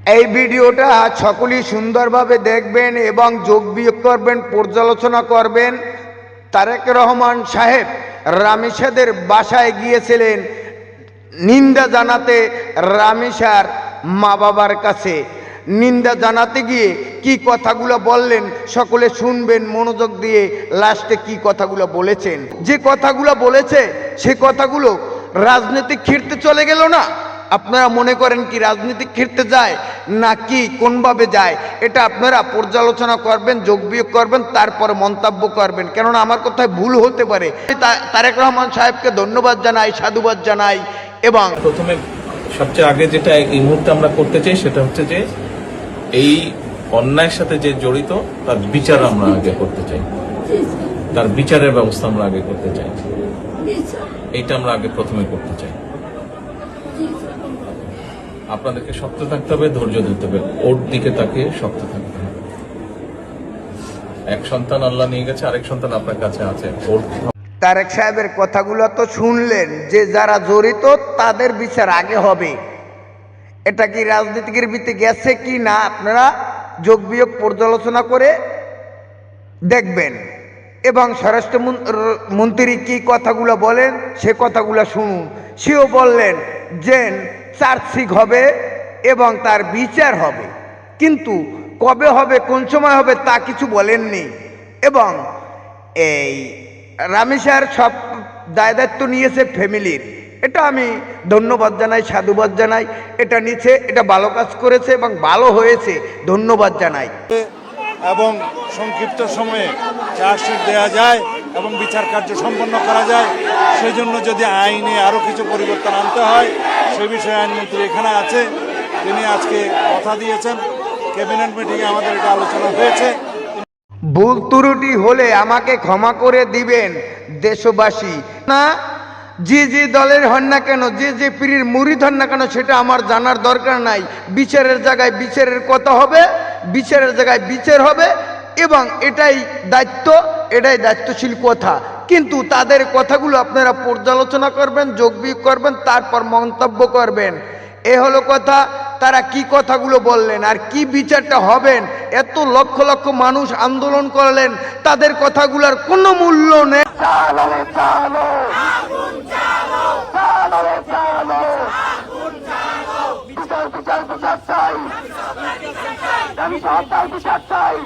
এই ভিডিওটা সকলেই সুন্দরভাবে দেখবেন এবং যোগ বিয়োগ করবেন, পর্যালোচনা করবেন। তারেক রহমান সাহেব রামিসাদের বাসায় গিয়েছিলেন নিন্দা জানাতে, রামিসার মা বাবার কাছে নিন্দা জানাতে গিয়ে কি কথাগুলো বললেন সকলে শুনবেন মনোযোগ দিয়ে। লাস্টে কি কথাগুলো বলেছেন, যে কথাগুলো বলেছে সে কথাগুলো রাজনৈতিক ক্ষেত্রে চলে গেল না? আপনারা মনে করেন কি রাজনীতি ক্ষেত্রে যায় নাকি কোনভাবে যায়? এটা আপনারা পর্যালোচনা করবেন, যোগ বিয়োগ করবেন, তারপরে মন্তব্য করবেন, কেননা আমার কথায় ভুল হতে পারে। তারেক রহমান সাহেবকে ধন্যবাদ জানাই, সাধুবাদ জানাই। এবং প্রথমে সবচেয়ে আগে যেটা এই মুহূর্তে আমরা করতে চাই সেটা হচ্ছে যে এই অন্যায়ের সাথে যে জড়িত তার বিচার আমরা আগে করতে চাই, তার বিচারের ব্যবস্থা আমরা আগে করতে চাই। এইটা আমরা আগে প্রথমে করতে চাই। আপনাদেরকে শক্ত থাকতে হবে, ধৈর্য দিতে হবে, ওর দিকে তাকে শক্ত থাকতে হবে। এক সন্তান আল্লাহ নিয়ে গেছে, আরেক সন্তান আপনার কাছে আছে। তারেক সাহেবের কথাগুলো তো শুনলেন, যে যারা জড়িত তাদের বিচার আগে হবে। এটা কি রাজনীতিকের ভিতরে গেছে কি না আপনারা যোগ বিয়োগ পর্যালোচনা করে দেখবেন। এবং স্বরাষ্ট্রমন্ত্রী কি কথাগুলো বলেন সে কথাগুলো শুনুন। সেও বললেন যে চার্জশিট হবে এবং তার বিচার হবে, কিন্তু কবে হবে কোন সময় হবে তা কিছু বলেননি। এবং এই রামিসার সব দায় দায়িত্ব নিয়েছে ফ্যামিলির, এটা আমি ধন্যবাদ জানাই, সাধুবাদ জানাই। এটা নিচে, এটা ভালো কাজ করেছে এবং ভালো হয়েছে, ধন্যবাদ জানাই। এবং সংক্ষিপ্ত সময়ে চার্জশিট দেওয়া যায় এবং বিচার কার্য সম্পন্ন করা যায়, সেই জন্য যদি আইনে আরও কিছু পরিবর্তন আনতে হয় সে বিষয়ে আইনমন্ত্রী এখানে আছে, তিনি আজকে কথা দিয়েছেন। ক্যাবিনেট মিটিংয়ে আমাদের এটা আলোচনা হয়েছে। ভুল ত্রুটি হলে আমাকে ক্ষমা করে দিবেন দেশবাসী। না, যে দলের হন না কেন, যে পীরের মুরিদ হন না কেন, সেটা আমার জানার দরকার নাই। বিচারের জায়গায় বিচারের কথা হবে, বিচারের জায়গায় বিচার হবে এবং এটাই দায়িত্ব, এটাই দায়িত্বশীল কথা। কিন্তু তাদের কথাগুলো আপনারা পর্যালোচনা করবেন, যোগ বিয়োগ করবেন, তারপর মন্তব্য করবেন। এ হলো কথা। তারা কি কথাগুলো বললেন আর কি বিচারটা হবেন, এত লক্ষ লক্ষ মানুষ আন্দোলন করলেন, তাদের কথাগুলোর কোনো মূল্য নেই। বিচার চাই।